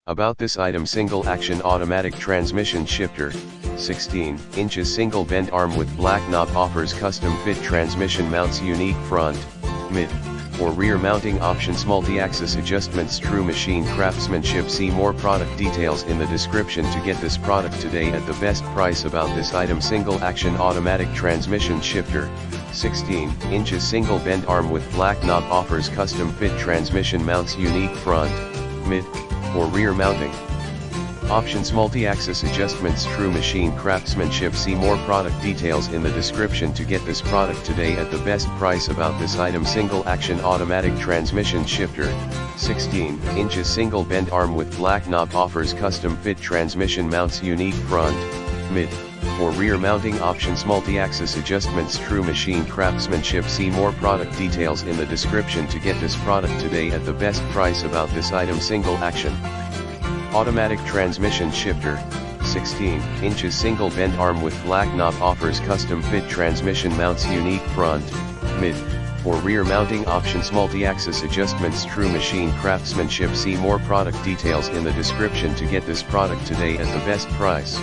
About this item: single action automatic transmission shifter, 16 inches single bend arm with black knob, offers custom fit transmission mounts, unique front, mid, or rear mounting options, multi-axis adjustments, true machine craftsmanship. See more product details in the description to get this product today at the best price. About this item: single action automatic transmission shifter, 16 inches single bend arm with black knob, offers custom fit transmission mounts, unique front, mid, or rear mounting options, multi-axis adjustments, true machine craftsmanship. See more product details in the description to get this product today at the best price. About this item: single action automatic transmission shifter, 16 inches single bend arm with black knob, offers custom fit transmission mounts, unique front, mid, or rear mounting options, multi-axis adjustments, true machine craftsmanship. See more product details in the description to get this product today at the best price. About this item: single action automatic transmission shifter, 16 inches single bend arm with black knob, offers custom fit transmission mounts, unique front, mid, or rear mounting options, multi-axis adjustments, true machine craftsmanship. See more product details in the description to get this product today at the best price.